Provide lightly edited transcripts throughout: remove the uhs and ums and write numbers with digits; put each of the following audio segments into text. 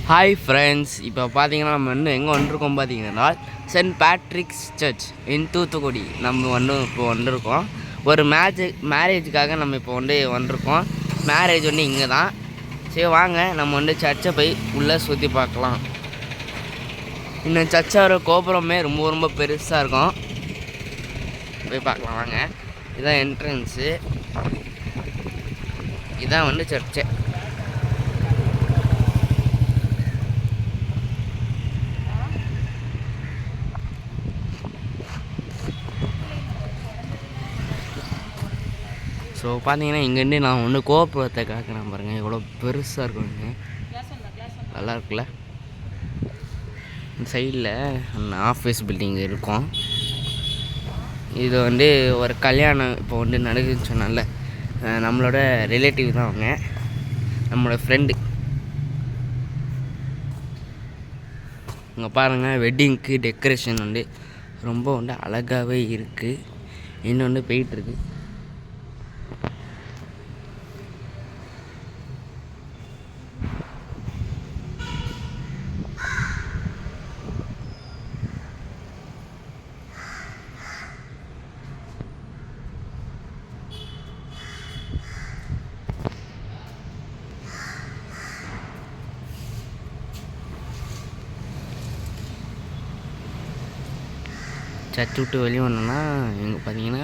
Hi friends, இப்போ பார்த்தீங்கன்னா நம்ம எங்கே வந்திருக்கோம் பார்த்தீங்கன்னா சென்ட் பேட்ரிக்ஸ் சர்ச் இன் தூத்துக்குடி நம்ம இப்போ வந்திருக்கோம். ஒரு மேரேஜுக்காக நம்ம இப்போ வந்திருக்கோம். மேரேஜ் இங்கே தான். சரி வாங்க நம்ம சர்ச்சை போய் உள்ளே சுற்றி பார்க்கலாம். இன்னும் சர்ச்சோட கோபுரமே ரொம்ப ரொம்ப பெருசாக இருக்கும். போய் பார்க்கலாம் வாங்க. இதுதான் என்ட்ரன்ஸு, இதுதான் சர்ச்சு. ஸோ பார்த்தீங்கன்னா இங்கேருந்து நான் கோபுரத்தை காக்கிறேன் பாருங்கள், எவ்வளோ பெருசாக இருக்குங்க. நல்லா இருக்குல்ல. இந்த சைடில் அந்த ஆஃபீஸ் பில்டிங் இருக்கும். இது ஒரு கல்யாணம் இப்போ நடக்குதுன்னு சொன்னால நம்மளோட ரிலேட்டிவ் தான் அவங்க, நம்மளோட ஃப்ரெண்டு. இங்கே பாருங்கள், வெட்டிங்க்கு டெக்கரேஷன் ரொம்ப அழகாகவே இருக்குது. இன்னொன்று போயிட்டுருக்கு. சர்ச் விட்டு வெளியே வந்தோன்னா இங்கே பார்த்தீங்கன்னா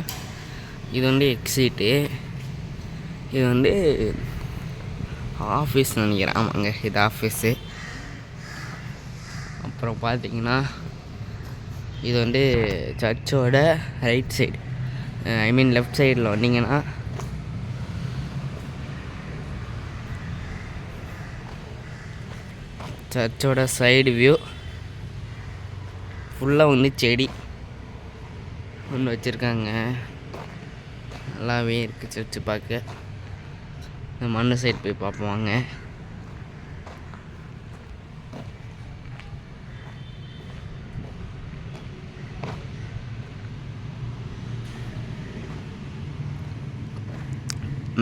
இது எக்ஸிட்டு. இது ஆஃபீஸ் நினைக்கிறேன். ஆமாங்க, இது ஆஃபீஸு. அப்புறம் பார்த்தீங்கன்னா இது சர்ச்சோட ரைட் சைடு, ஐ மீன் லெஃப்ட் சைடில் வந்தீங்கன்னா சர்ச்சோட சைடு வியூ ஃபுல்லாக செடி வச்சுருக்காங்க. நல்லாவே இருக்குது சர்ச்சு பார்க்க. இந்த மண்ணு சைடு போய் பார்ப்போம்.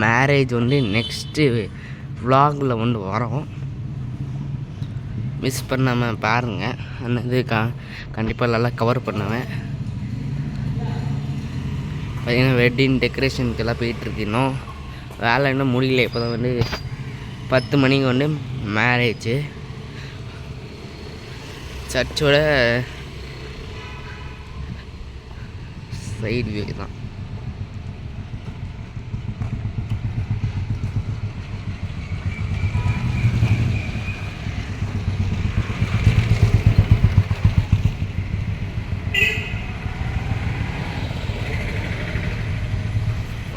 மேரேஜ் நெக்ஸ்ட்டு விலாகில் வரோம். மிஸ் பண்ணாமல் பாருங்கள். அந்த கண்டிப்பாக நல்லா கவர் பண்ணுவேன். பார்த்தீங்கன்னா வெட்டிங் டெக்கரேஷனுக்கெல்லாம் போயிட்டுருக்கு. இன்னும் வேலை இன்னும் முடியல. இப்போ தான் 10 மணிக்கு மேரேஜு. சர்ச்சோட சைடு வியூ தான்.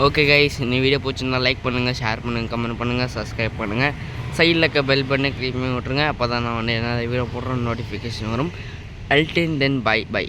ஓகே கைஸ், இந்த வீடியோ பிடிச்சிருந்தா லைக் பண்ணுங்கள், ஷேர் பண்ணுங்கள், கமெண்ட் பண்ணுங்கள், சப்ஸ்கிரைப் பண்ணுங்கள். சைடில் இருக்க பெல் பண்ணி கிளிக் பண்ணி விட்ருங்க. அப்போ தான் நான் என்ன வீடியோ போடுற நோட்டிஃபிகேஷன் வரும். அல்டில் தென் பை.